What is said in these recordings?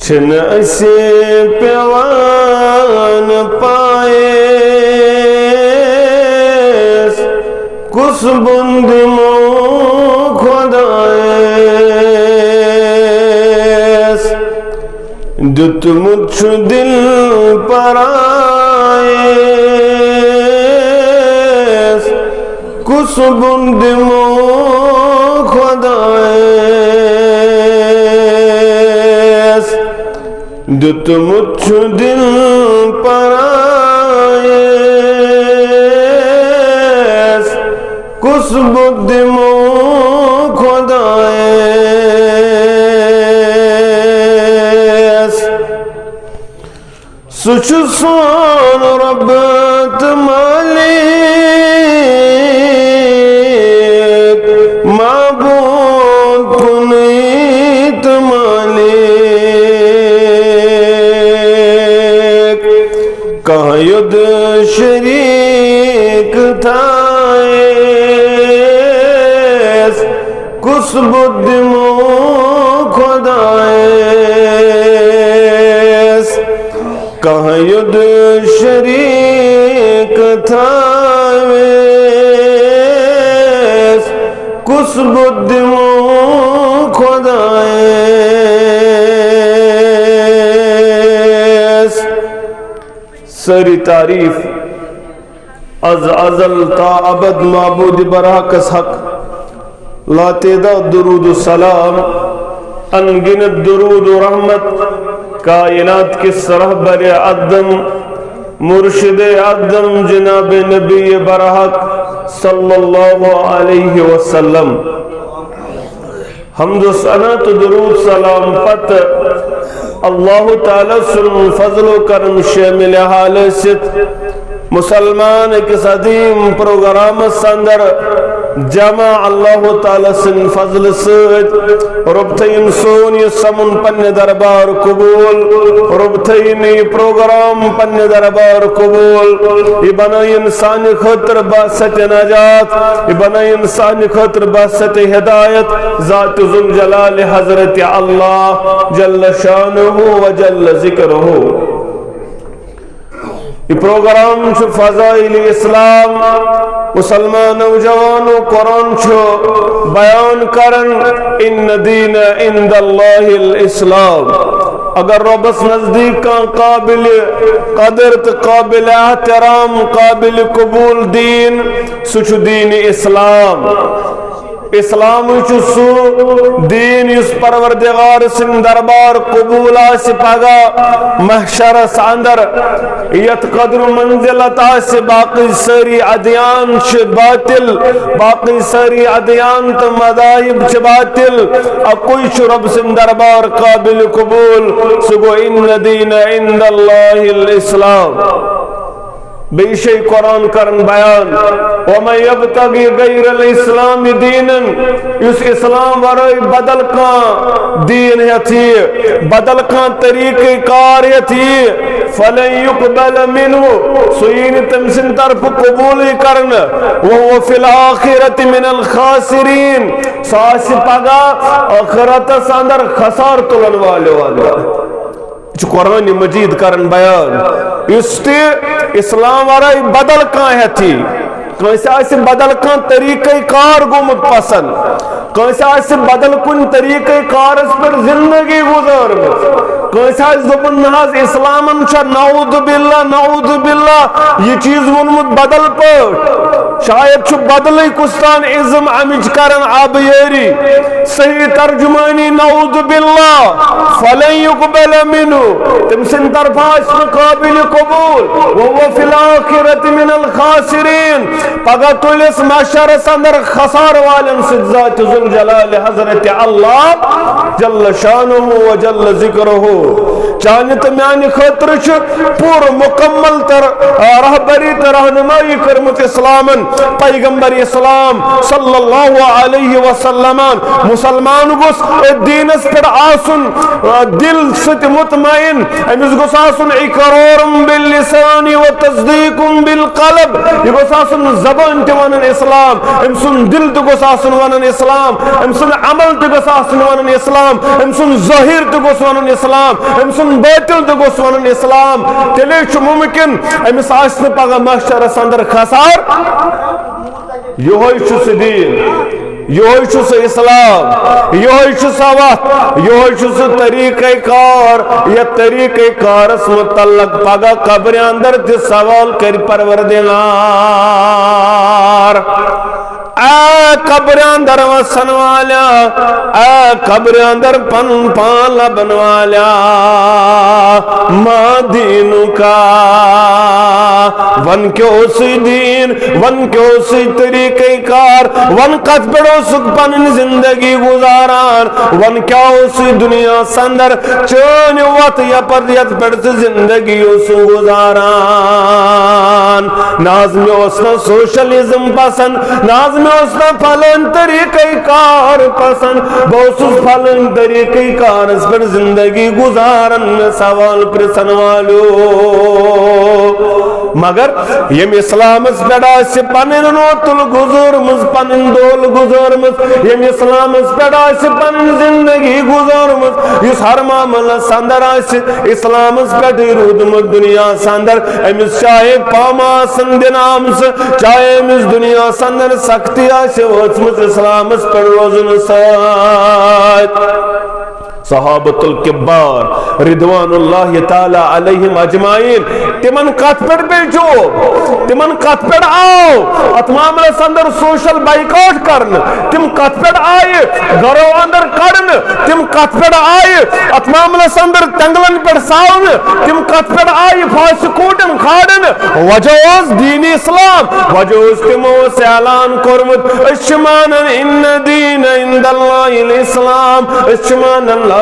छन असे पेवान पाएस कुस बुंद मो खुदाएस दुत मुझ दिल पराएस कुस बुंद मो खुदाएस दुत मुझ दिल पराएस कुस बुद्ध मो खुदाएस सुच सोन रब्बत मालिक माबूद पुनीत मालिक कहाँ युद्ध शरीक थाएस कुस बुद्ध मो खुदाएस कहाँ युद्ध शरीक थाएस कुस बुद्ध मो खुदाएस सारी तारीफ अज अजल ता अबद माबूद बराकस हक लातेदा दुरूद सलाम अनगिनत दुरूद रहमत कायनात के सरहबर अदम मुर्शिद अदम जनाब नबी बरहक सल्लल्लाहु अलैहि वसल्लम हमदो सनत दुरूद सलाम पत अल्लाह ताला सुन फजलो करम शामिल हालसित मुसलमान के सदीम प्रोग्राम संदर जमा अल्लाह ताला सिन फजल सद रब्तइन सोन ये समन पन्ने दरबार कबूल रब्तइन प्रोग्राम पन्ने दरबार कबूल ये बना इंसान खतर बासत नजात ये बना इंसान खतर बासत हिदायत जात जुल जलाल हजरत अल्लाह जल्ल शानुहु व जल्ल जिक्रुहु। ये प्रोग्राम फजाइल इस्लाम मुसलमान नौजवानों कुरान बयान करन इन दीन इंदल्लाहिल इस्लाम अगर रबस नजदीक का काबिल कदर तो काबिल एहतराम काबिल कबूल दीन सुच दीन इस्लाम इस्लाम सू दीन इस परवरदिगार सिंह दरबार कबूल से पगा महशर अंदर यत कदर मंजिलत से बाकी सारी अदियान बातिल बाकी सारी अदियान तो मदाहिब बातिल अकुई रब सिंह दरबार काबिल कबूल सुगो इन दीन इंदल्लाहिल इस्लाम बेशे कुरान करन बयान वमन यब्तगी गैरल इस्लाम दीनन इस इस्लाम वराई बदल का दीन यथी बदल का तरीके कार यथी फलन युक़बल मिन्हु सुईन तमसिन तरफ कबूल करन वहुव फिल आखिरति मिनल खासिरीन सास पगा आखिरत अंदर खसार तुलन वाले कुरान मजीद करन बयान इस्लाम वराई बदल कह थी कंस बदल का तरीक़े कार गुमुत पसंद कंस बदल कुन तरीक़े कार पर जिंदगी गुजार कंस दोपन इस्लामन नऊद बिल्ला यह चीज वोनमुत बदल पे शायद बदल कुस्तान इज़म अमिच करन आबयारी सही तर्जुमानी नऊद बिल्ला फलन युक़बल मिन्हु तम सिन तरफा काबिल कबूल वहुव फिल आखिरति मिनल खासिरीन पगा तुलिस महशर अंदर खसार वालन सिद्धात जुल जलाल हजरत अल्लाह जल्ल शानुहु व जल्ल जिक्रुहु चाने तो म्यान खतर पूर मुकम्मल रहबरी तो रहनुमाई करमुत इस्लामन पैगंबर इस्लाम सल्लल्लाहु अलैहि वसल्लम मुसलमान गोस दीनस पे आसुन दिल सत मुतमइन अमिस गोस आसुन इकरारुम बिल लिसानी व तस्दीकुम बिल क़ल्ब ये गोस आसुन ज़बान ते वनन इस्लाम अमसुन दिल ते गोस आसुन वनन इस्लाम अमसुन अमल ते गोस आसुन वनन इस्लाम अमसुन ज़ाहिर ते गोस वनन इस्लाम अमसुन बातिल ते गोस वनन इस्लाम तेले छु मुमकिन अमिस आसन पगा महशरस अंदर खसार योई छु दीन योई छु इस्लाम योई छु वत योई छु तरीक़े कार या तरीक़े कारस मुतल्लक पगा कब्र अंदर ते सवाल कर परवरदिगार आ कब्र अंदर वसन वाला आ कब्र अंदर पन पान लबन वाला माँ दीनु का वन क्यों सी दीन वन क्यों सी तरीक़े कार वन कत बड़ो सुख पन जिंदगी गुजारान वन क्या सी दुनिया संदर चोन वत या पर यत पड़ जिंदगी उस गुजारान नाज़ में सोशलिज्म पसंद नाज़ में फलन तरीक़े कार पसंद बहुत फलन तरीक़े कार पर जिंदगी गुजारन में सवाल प्रसन वालो मगर यम इस्लामस पे पन रोतुल गुजरमज पन दोल गुजरमज यम इस्लामस पे पन जिंदगी गुजरमज इस हर मामलस अंदर इस्लामस पे रूदमुत दुनिया अंदर अमिस चाहे पामा दिन चाहे अमिस दुनिया अंदर सख्ती वचमत इस्लामस पे रोजन सहाबतुल किब्बार रिदवानुल्लाहि ताला अलैहिम अजमाइन तिमन कत पे बेचो तिमन कत पे आओ अत मामलस अंदर सोशल बाइकआउट करन तिम कत पे आए घरों अंदर कड़न तिम कत पे आए अत मामलस अंदर तंगलन पे सावन तिम कत पे आए फासिकूटन खाड़न वजह दीन इस्लाम वजह तिमो से ऐलान कोरमुत अशमान इन्न दीन इंदल्लाहिल इस्लाम अशमान इलाहा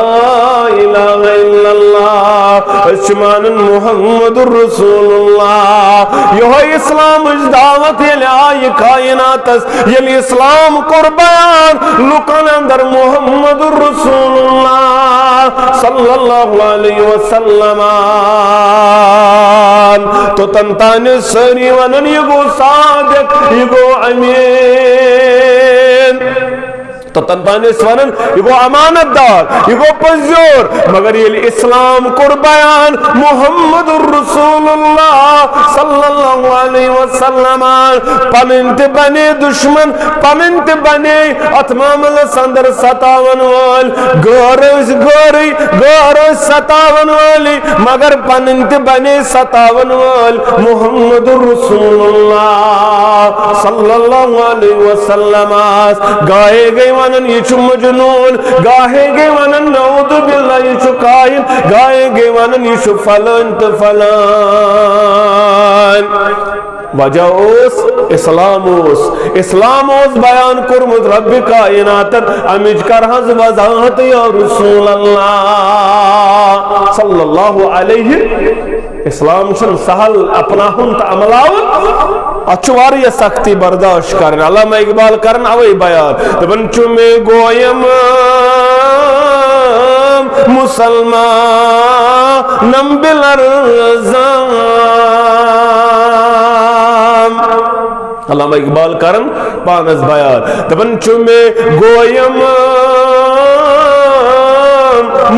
इल्लल्लाह अशमान मुहम्मदुर रसूलुल्लाह यो इस्लाम दावत ये कायनात ये इस्लाम कुर बयान लुकन अंदर मुहम्मदुर रसूलुल्लाह सल्लल्लाहु अलैहि वसल्लम तो तंताने सनी वनन ये गो सादिक ये गो अमीन तो तंताने स्वरन ये गो अमानतदार ये गो पजोर मगर ये इस्लाम कुर बयान मुहम्मदुर रसूलुल्लाह सल्लल्लाहु अलैहि वसल्लम पमिंत बने दुश्मन पमिंत बने अतमामल संदर सतावन वाल गौर सतावन वाली मगर पमिंत बने सतावन वाल मुहम्मदुर रसूलुल्लाह सल्लल्लाहु अलैहि वसल्लम गाए गए वनन ये मजनून गाहे गए वनन नऊदु बिल्लाह ये कायन गाए गए वनन ये फलन तो फलन वजह इस्लाम बयान कुरमुत रब कायनात अमिज करहज वजाहत या रसूल अल्लाह सल्लल्लाहु अलैहि इस्लाम सहल अपनाहुन तो अमलाव अच्छुवार सख्ती बर्दाश्त कर अल्लामा इकबाल कर अवे बयान दपन चुमे गोयम मुसलमान नंबिलर अल्लामा इकबाल कर पानस बयान दपन चुमे गोयम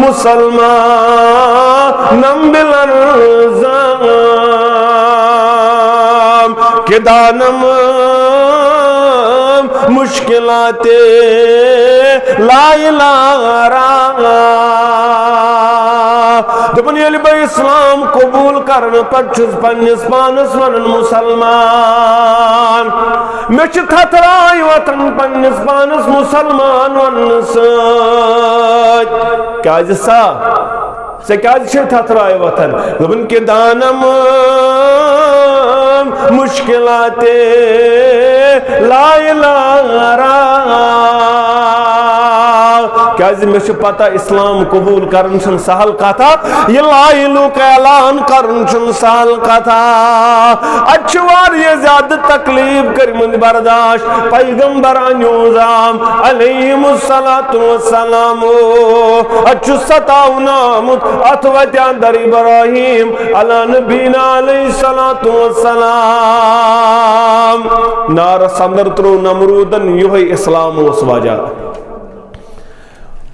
मुसलमान नंबिलर के दानम मुश्किलाते लाइलारा दपन ये भाई इस्लाम कबूल करने पचुस पन्निस पानस वनन मुसलमान मे थथराय वतन पन्निस पानस मुसलमान वन क्या सा से क्या थथराय वतन दपन के दानम मुश्किलाते लाइलारा क्या क्या मे पता इस्लाम कबूल करन सहल कथा यह लाइलुक ऐलान करन सहल कथा अच्छे ज्यादा तकलीफ कर बर्दाश्त पैगंबरान योजाम अलैहिमुस्सलातु वस्सलाम अच्छु सतावन आमुत अथ वत अंदर इब्राहिम अला नबीना अलैहिस्सलातु वस्सलाम नार संदर त्रो नमरूदन युह इस्लाम उस वजह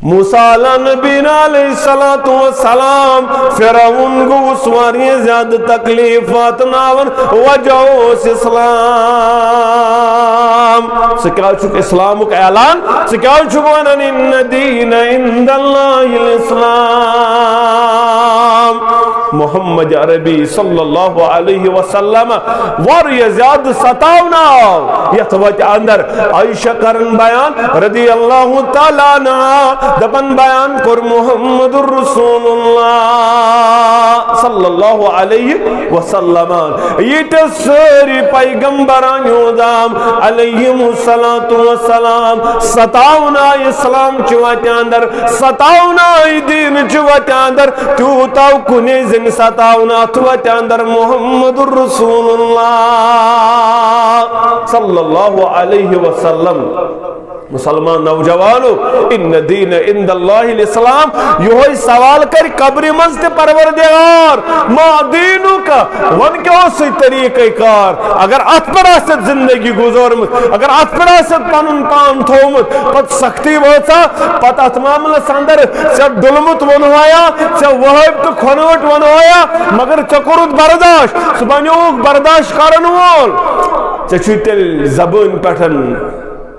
मूसा अला नबीना अलैहिस्सलातु वस्सलाम फिरौन को वारिया ज्यादा तकलीफ वातनावन वजह इस्लाम से क्या इस्लाम का ऐलान से क्या वन इन्न दीन इंदल्लाहिल इस्लाम मोहम्मद अरबी सल्लल्लाहु अलैहि वसल्लम वारिया ज्यादा सतावना यथ वत अंदर आयशा करन बयान रदियल्लाहु तआला अन्हा दपन बयान कर मुहम्मदुर रसूलुल्लाह सल्लल्लाहु अलैहि वसल्लम ये सारी पैगंबरान योदाम अलैहिमुस्सलातु वस्सलाम सतावना इस्लाम चवत अंदर सतावना दीन चवत अंदर तूता कुने जिन सतावना चवत अंदर मुहम्मदुर रसूलुल्लाह सल्लल्लाहु अलैहि वसल्लम मुसलमान नौजवानो इन दीन इंदल्लाहिल इस्लाम यो सवाल कर कब्र मज ते परवरदिगार मा दीनु का वन क्या तरीक़े कार अगर अत पर जिंदगी गुजरमत अगर अत पर पन पान थोमुत पत सख्ती वोचा पत अत मामलस अंदर से डुलमुत वनवाया से वहब तो खनवट वनवाया मगर चकुरुत बर्दाश्त सह बन्योक बर्दाश्त करन वोल चे तेल जबान पेठन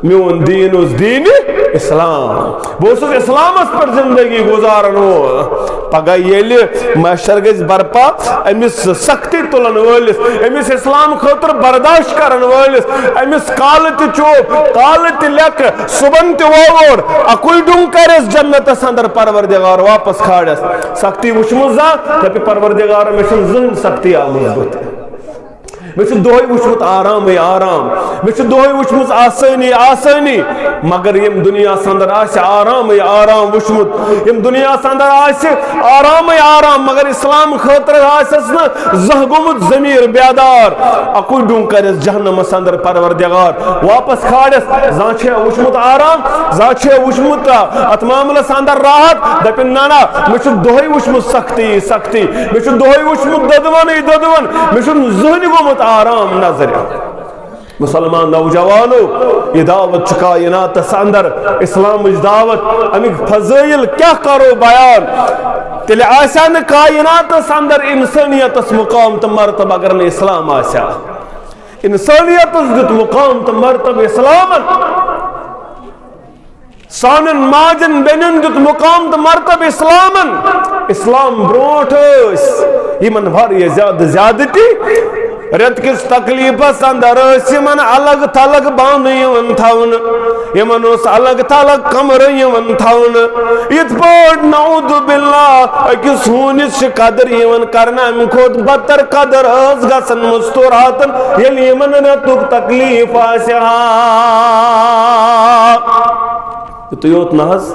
मोन दीन उस दीन इस्लाम बस इस्लाम पर जिंदगी गुजारन वोल पगह ये मैशर गज बरपा अमिस सख्ती तुलन वलिस अमिस इस्लाम खतर बर्दाश्त करन वलिस अमिस काल चोप काल लेक सुबन तोर अकुल डूंग कर जन्नत अंदर परवरदिगार वापस खाड़स सख्ती वुचमुजा दप परवरदिगार मे जहन सख्ती आमज बुत मे दोहे वुचमुत आराम आराम मे दोहे वुचमुत आसानी आसानी मगर यम दुनिया अंदर आराम आराम वुचमुत यम दुनिया अंदर आराम आराम मगर इस्लाम खतर जह गोमुत जमीर बेदार अकुल डूंग कर जहन्नम अंदर परवरदिगार वापस खाड़स जा वुचमुत आराम जा वुचमुत अत मामलस अंदर राहत दपिन नाना मे दोहे वुचमुत सख्ती सख्ती मे दोहे वुचमुत ददवन ददवन मे जहन गोमुत आराम नजर मुसलमान नौजवानों ये दावत कायनात अंदर इस्लाम दावत अमिक फजाइल क्या करो बयान तेल आसा न कायनात अंदर इंसानियत मुकाम तो मरतब अगर न इस्लाम आसा इंसानियत दुत मुकाम तो मरतब इस्लाम सान माजन बेनन दुत मुकाम तो मरतब इस्लामन इस्लाम ब्रोट यमन वारिया ज्यादा ज्यादती रेत किस तकलीफस अंदर अलग थलग बान थवन यमन अलग थलग कमर थवन इत पट नऊद बिल्ला अकिस हूनिस कदर करना अमि खोत बदतर कदर गसन मुस्तुरातन येल यमन रेतुक तकलीफ योत नहज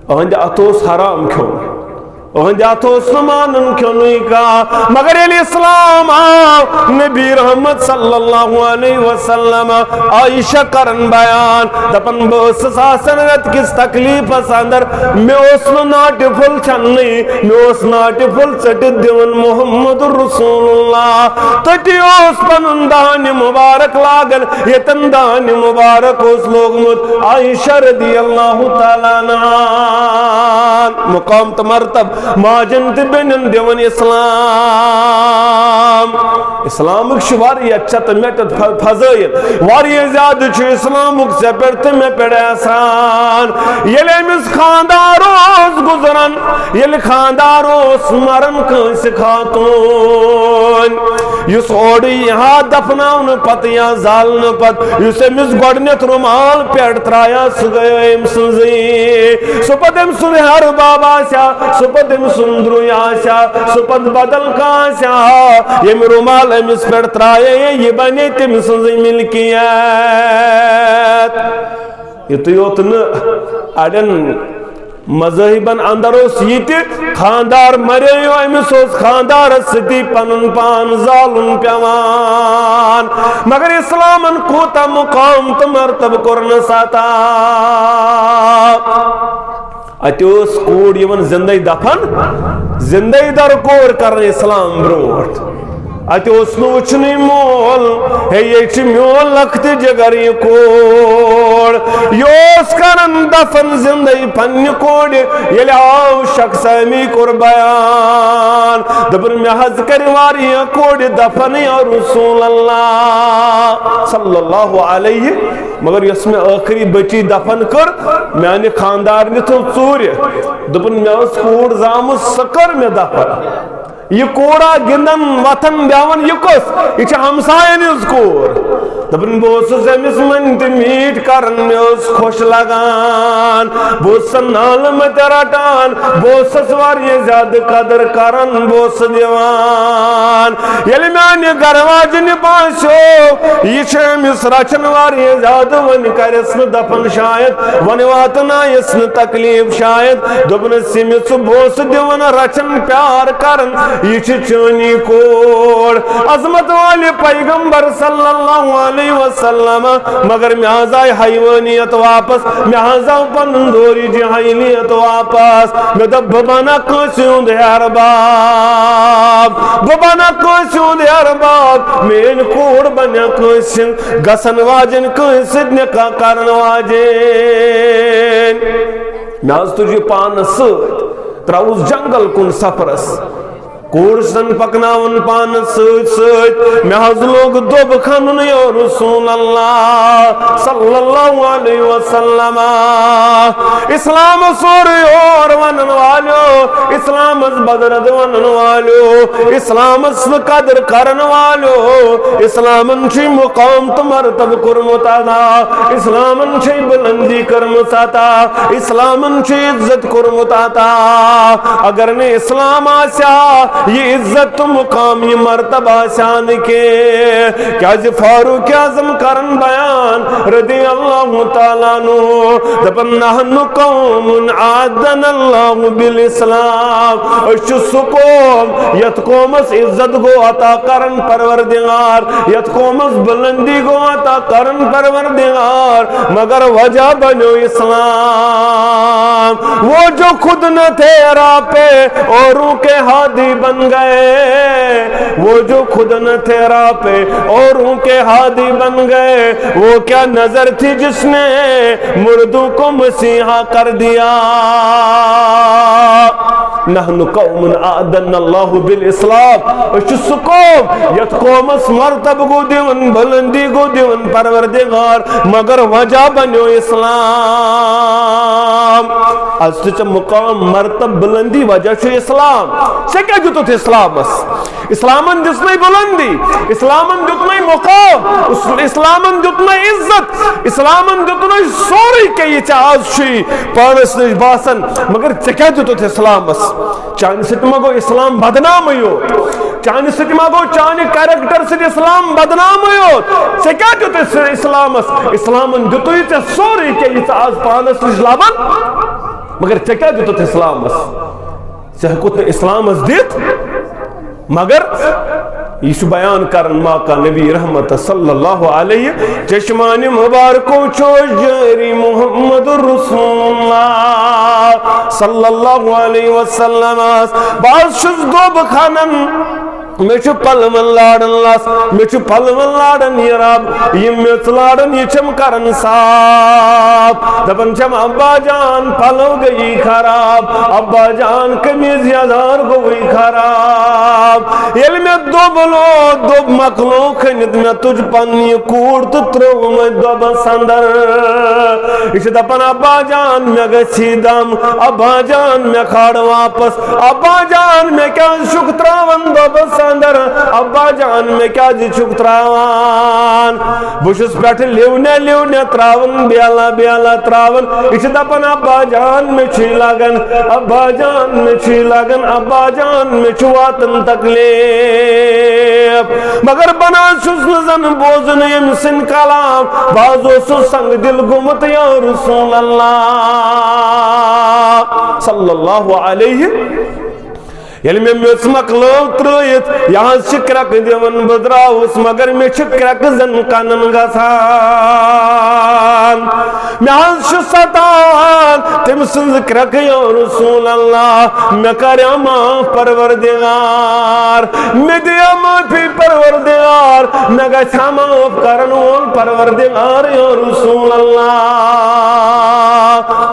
अहंद अतोस हराम क्यों अहंद अतोस मानन क्यों का मगर इस्लाम नबी रहमत सल्लल्लाहु अलैहि वसल्लम आयशा करन बयान दपन बस सासन रत किस तकलीफ अंदर मे ओस नाट फुल छन्नी मे ओस नाट फुल चट दिवन मुहम्मदुर रसूलुल्लाह तटी ओस पनुन दान मुबारक लागल यतन दान मुबारक ओस लोगमुत आयशा रदियल्लाहु तआला अन्हा मुकाम त मरतब माजन तिबन दिवन इस्लाम इस्लाम वारिया चत मेटत फजाइल वारिया ज्यादा इस्लाम से पे मे पे आसान ये खानदार गुजरन ये खानदार मरन कंस खातून युस ओड यहाँ दफनावन पत या जालन पत युस अमिस गोडनेथ रुमाल पेट त्राया सह गयो अम सह पत अम सुन हर बाबा आसा सह पत अम सुंद्रु आसा सह पत बदल कासा यम रुमाल अमिस पे त्राये ये बने तम सज मिल्कियत युत योत न अड़न मजहबन अंदर ये खानदार मरियो अमिस खानदार सती पन पान जालुन पेवान मगर इस्लामन कोता मुकाम तो मर्तब कोरन साता अतोस कोड यवन जिंदगी दफन जिंदगी दर कोर कर इस्लाम ब्रोट अतोस वुचन मोल हे ये मोल लखत जगर ये कोड योस करन दफन जिंदगी पन्न कोड ये आओ शख्स मी कोर बयान दबन मे हज कर वारिया कोड दफन या रसूल अल्लाह सल्लल्लाहु अलैहि मगर यस में आखिरी बची दफन कर माने खानदार ने तो चूर दबन मे कोड जाम सकर में दफन ये कोड़ा गिंदन वतन ब्यावन ये कस ये हमसायन कोर दपन बोस अमिस मन मीट करन मे खुश लगान बोस नाल मत रटान बोस वारिया ज्यादा कदर करन बोस दिवान ये माने गरवाजन बासो ये अमिस रचन वारिया ज्यादा वन करस दफन शायद वन वातना यस तकलीफ शायद दपन सिमिस बोस दिवन रचन प्यार करन ये चनी कोड अजमत वाले पैगंबर सल्लल्लाहु अलैहि वसल्लम मगर म्याजाय हैवानियत वापस म्याजा पन दोरी जहाइलियत वापस मे दब बना कसूंद यार बाब बना कसूंद यार बाब मेन कोड बना कसिन गसन वाजन कसिन ने का करन वाजन म्याज तुझे पान स त्राउस जंगल कुन सफरस कोर्सन पकनावन पान सत मे हज लोग दोब खन या रसूल अल्लाह सल्लल्लाहु अलैहि वसल्लम इस्लाम सोर और वनन वालो इस्लाम बदरद वनन वालो इस्लाम कदर करन वालो इस्लामन छी मुकाम मर्तब कुरमुतादा इस्लामन छी बुलंदी करमुताता इस्लामन छी इज्जत कुरमुताता अगर ने इस्लाम आशा ये इज्जत मुकाम ये मर्तबा शान के क्या फारूक आजम करन बयान रदी अल्लाह तआला नु दपन नहनु कौमुन आदन अल्लाह बिल इस्लाम अश सुकोम यत कौमस इज्जत गो अता करन परवरदिगार यत कौमस बुलंदी गो अता करन परवरदिगार मगर वजह बनो इस्लाम वो जो खुद न थे राह पे औरों के हादी बन गए वो जो खुद न थे राह पे औरों के हादी बन गए वो क्या नजर थी जिसने मुर्दों को मसीहा कर दिया नहनु कौमुन आदन अल्लाह बिल इस्लाम सुकोम यत कौमस मर्तब गो दिवन बुलंदी गो दिवन परवरदिगार मगर वजह बनो इस्लाम आज मुकाम मर्तब बुलंदी वजह से इस्लाम से क्या जुत इस्लामस इस्लामन दुतन बुलंदी इस्लामन दुतन मुकाम इस्लामन दुतन इज्जत इस्लामन दुतन सोरी के ये आज पानस नश बासन मगर से क्या जुत इस्लामस चान सत गो इस्लाम बदनाम हो चान सत गो चान कैरेक्टर से इस्लाम बदनाम हो से क्या जुत इस्लामस इस्लामन दुतु ते सोरी के ये आज पानस नश लाबन मगर से क्या जुत इस्लामस से हकुत इस्लामस दित मगर यह बयान कर माका नबी रहमत सल्लल्लाहु अलैहि चश्मान मुबारको चो जारी मोहम्मद रसूलुल्लाह सल्लल्लाहु अलैहि वसल्लम बास दोब खानन मे पलवन लाड़न लस मे पलवन लाड़न ये रब ये मेच लाड़न ये चम करन साफ दपन चम अब्बा जान पलव गई खराब अब्बा जान कमीज यादार गई खराब ये में दोबलो दोब मकलो खनित में तुझ पन्नी कूड़ तो त्रो में दोब संदर इस दपन अब्बा जान में गसी दम अब्बा जान में खाड़ वापस अब्बा जान में क्या शुक्रावन दोब अंदर अब्बा जान में क्या जुक त्रावान बुशस पे लिवने लिवने त्रावन ब्याला ब्याला त्रावन इस दपन अब्बा जान में छी लगन अब्बा जान में छी लगन अब्बा जान में छुआतन तकलीफ मगर बना सुन बोजन यम सिन कलाम बाजो सु संग दिल गुमत या रसूल अल्लाह सल्लल्लाहु अलैहि ये मे मेस मकलो त्रित यहाँ क्रक दिवन बद्राउस मगर मे क्रक जन कनन गसान मे सतान तम सज क्रक या रसूल अल्लाह मे कर माफ परवरदिगार मे दिया माफी परवरदिगार मे गछा माफ करन वोल परवरदिगार या रसूल अल्लाह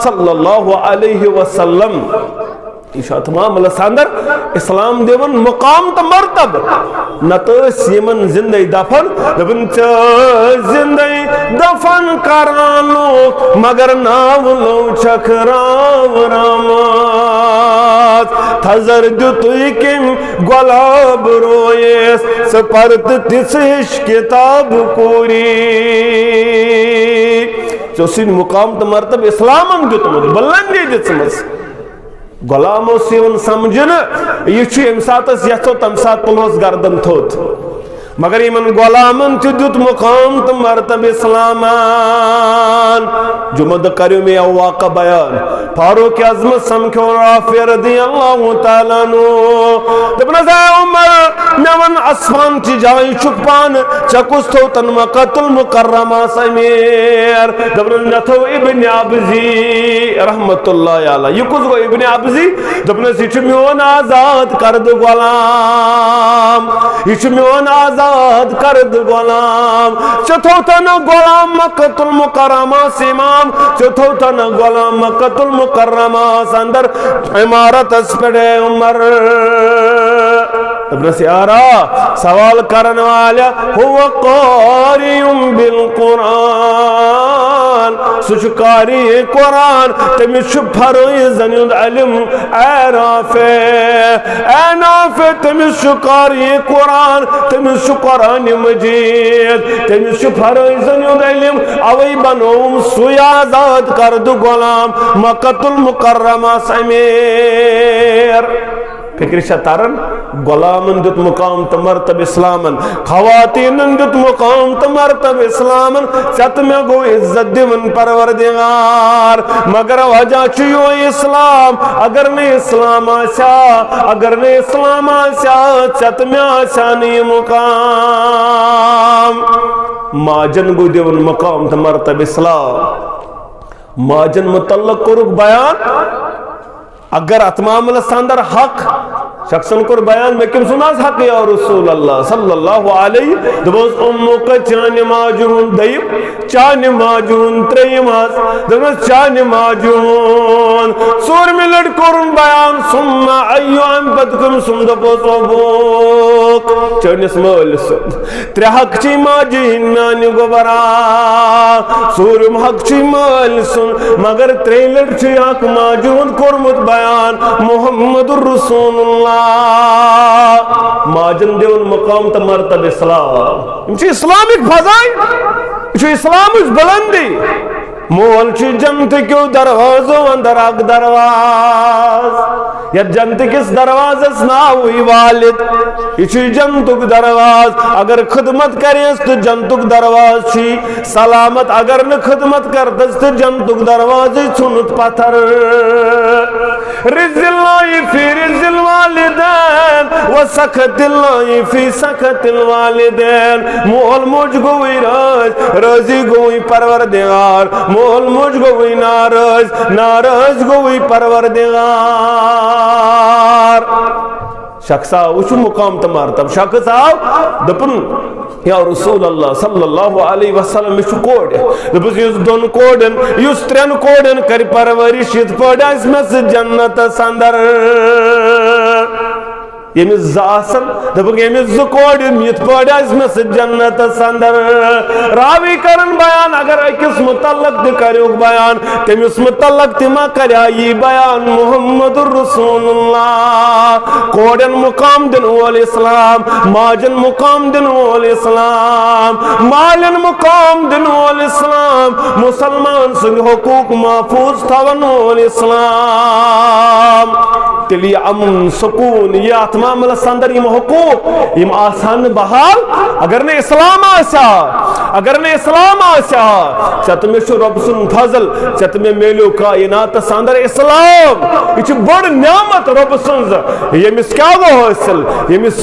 सल्लल्लाहु अलैहि वसल्लम तमाम अंदर इस्लाम देवन मुकाम तो मरतब न तो यमन जिंदगी दफन दपन जिंदगी दफन करानो मगर नाव लो छखराव रामात थजर दुतुई किम गुलाब रोयस सपर्त तिस किताब कोरी चोसिन मुकाम तो मरतब इस्लाम दुतमुत बल्लंदी दिसमस गुलामो सिवन समझन यह सात यथो तम सात पुलोस गर्दन थोत मगर इन गुलामन दुत मुकाम तो मरतब इस्लामान जुमद करो मे वाक़ा बयान फारूक आज़म समख्यो राफ़ी रज़ियल्लाहु ताला अन्हु दपनस उमर मेवन आसमान ची जाय छुपान चकुस थो तन मक्कतुल मुकर्रमा समीर दपन नथो इब्न अबजी रहमतुल्लाह अलैहि युकुस गो इब्न अबजी दपनस इच मेवन आजाद करद गुलाम इच मेवन आजाद करद गुलाम चथो तन गुलाम मक्कतुल मुकर्रमा इमाम चथो तन गुलाम मक्कतुल मुकर्रमा अंदर इमारत अस्पड़े उमर यारा सवाल करने वाला हुआ क़ारिउम बिल कुरान सुशकारी कुरान तमिश फरोइज़ इल्म नाफ़े तमिश कारी कुरान तमिश कुरान मजीद तमिश फरोइज़ इल्म अवै बनोम सुयाजाद करद गुलाम मक्कतुल मुकर्रमा समीर फिक्र तरन गुलामन दुत मुकाम तो मरतब इस्लामन खवातीन दुत मुकाम तो मरतब इस्लामन चत में गो इज्जत दिवन परवरदिगार मगर वजह चुयो इस्लाम अगर ने इस्लाम आशा अगर ने इस्लाम आशा चत में आशा नहीं मुकाम माजन गो दिवन मुकाम तो मरतब इस्लाम माजन मुतल्लक कुरुक बयान अगर अतमामलस अंदर हक शख्सन को बयान में किम सुनास हक या रसूल अल्लाह सल्लल्लाहु अलैहि दबोस उम्मुक चान माजून दयम चान माजून त्रयमास दबोस चान माजून सूर में लड़ कोरुन बयान सुम्मा अय्यु अम बदकुम सुम दबोस ओबोक चानिस मौलिस त्रे हक ची माजीन नानी गोबरा सूर हक ची मौलिस मगर त्रे लड़ ची हक माजून कोरमुत बयान मुहम्मदुर रसूलुल्लाह माजन देवन मकाम तो मरतब इस्लाम इस्लामिक फजाइल इस्लाम बुलंदी मोल जन्नत क्यों दरवाजों अंदर अग दरवाज या जन्नत किस दरवाजस नाव वालिद यह जन्नतुक दरवाज अगर खिदमत करेस तो जन्नतुक दरवाज छी सलामत अगर न खिदमत करतस तो जन्नतुक दरवाज छुनुत पत्थर रिज़्क़ुल्लाहि फी रिज़्क़िल वालिदैन व सखतिल्लाहि फी सखतिल वालिदैन मोल मुझ गोई राज राजी गोई परवरदिगार मोल मुझ गोई नाराज नाराज गोई परवरदिगार शख्सा उस मुकाम तमार तब शख्स आओ दपन या रसूल अल्लाह सल्लल्लाहु अलैहि वसल्लम मिश कोड दपस युस दोन कोडन युस त्रेन कोडन कर परवरिश इत पड़स में जन्नत संदर यमिस ज़ासन दबक यमिस ज़कोड़ यत पड़ आसमस जन्नत अंदर रावी करन बयान अगर अकिस मुतल्लक द करो बयान तमिस मुतल्लक तिमा करया ये बयान मुहम्मदुर रसूलुल्लाह कोड़न मुकाम दिन वोल इस्लाम माजन मुकाम दिन वोल इस्लाम मालन मुकाम दिन वोल इस्लाम मुसलमान सुन हुकूक महफूज थवन वोल इस्लाम तिली अमन सुकून ये आत्मामलस अंदर यम हुकूक यम आसान बहाल अगर ने इस्लाम आसा अगर ने इस्लाम आसा चतमे रब सुन फजल चतमे मेलो कायनात अंदर इस्लाम ये बड़ नियामत रब सुन यमिस क्या गो हासिल यमिस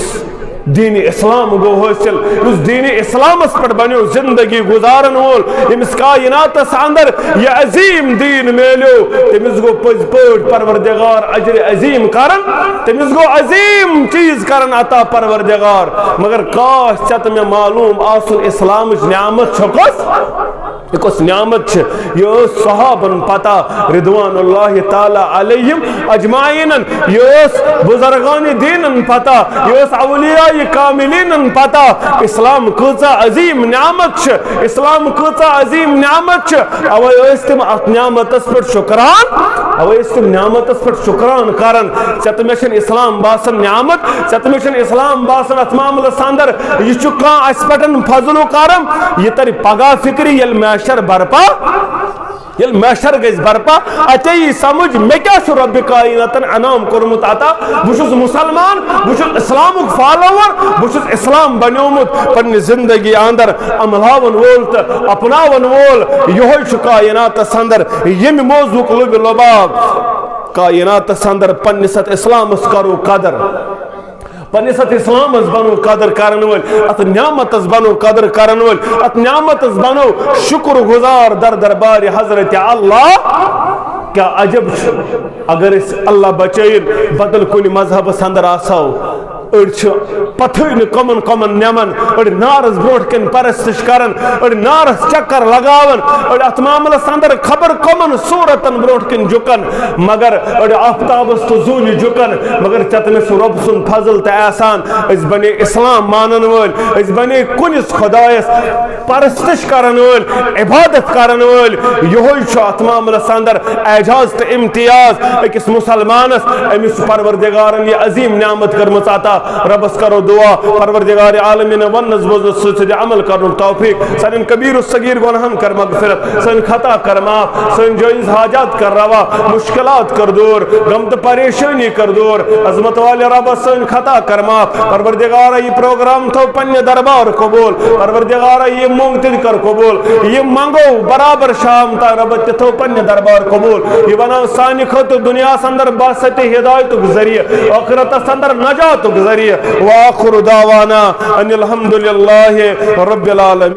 दीन इस्लाम गो हासिल उस दीन इस्लामस पर बनो जिंदगी गुजारन वोल यमिस कायनात अंदर ये अजीम दीन मेलो तमिस गो पज पट परवरदिगार अजर अजीम करन तमिस गो अजीम चीज करन अता परवरदिगार मगर काश चत में मालूम आसुन इस्लाम नियामत छकस नियामत ये सहाबन पता रिदवानुल्लाह ताला अलैहिम अजमाइन ये बुजुर्गान दीन पता ये औलिया कामिलीन पता इस्लाम कचा अजीम नियामत इस्लाम कचा अजीम नियामत अवे तम अत नियामतस पे शुक्रान अवे तम नियामतस पे शुक्रान करन चतमेशन इस्लाम बासन नियामत चतमेशन इस्लाम बासन अत मामलस अंदर यह कह पे फजल करम यह तर पगा फिक्री यल मैशर बरपा ये मैशर गज बरपा अत समझ मे क्या रब कायनातन अनाम कोरमुत अता बुश मुसलमान बुश इस्लाम फॉलोवर बुश इस्लाम बनोमुत पन्ने जिंदगी अंदर अमलावन वोल तो अपनावन वोल यह कायनात अंदर यम मौजूक लब लबाब कायनात अंदर पन्निस इस्लाम करो कदर पन्निस इस्लामस बनो कदर करन वल अत नियामतस बनो कदर करन वल अत नियामतस बनो शुक्र गुजार दर दरबार हजरत अल्लाह क्या अजब अगर इस अल्लाह बचैन बदल कुन मजहबस अंदर आसो पथन कमन कमन नमन नारस ब्रोट कन परस्तिश करन नारस चक्कर लगावन अत मामलस अंदर खबर कमन सूरतन ब्रोट कन झुकन मगर आफ्ताबस तो जून झुकन मगर चतमेश रब सुन फजल तो आसान बने इस्लाम मानन वल बने कुनिस खुदायस परस्तिश करन वल इबादत करन वल यह अत मामलस अंदर एजाज तो इम्तियाज अकिस मुसलमानस अमिस परवरदिगारन यह अजीम नियामत करमच अता रबस करो दुआ परवरदिगार आलमीन वन नज़्ब से अमल कर तौफीक सन कबीर सगीर गुनाहन कर मगफिरत सन खता कर माफ सन जायज़ हाजात कर रवा मुश्किलात कर दूर गम तो परेशानी कर दूर अजमत वाले रब सन खता कर माफ परवरदिगार ये प्रोग्राम तो पन्ने दरबार कबूल परवरदिगार ये मुंगतिद कर कबूल ये मंगो बराबर शाम ता रब तो पन्ने दरबार कबूल ये बना सानि खत दुनिया अंदर बासत हिदायत जरिए आखिरत अंदर नजात जरिए वाखिर दावाना अनिल हम्दुलिल्लाहि रब्बिल आलमीन।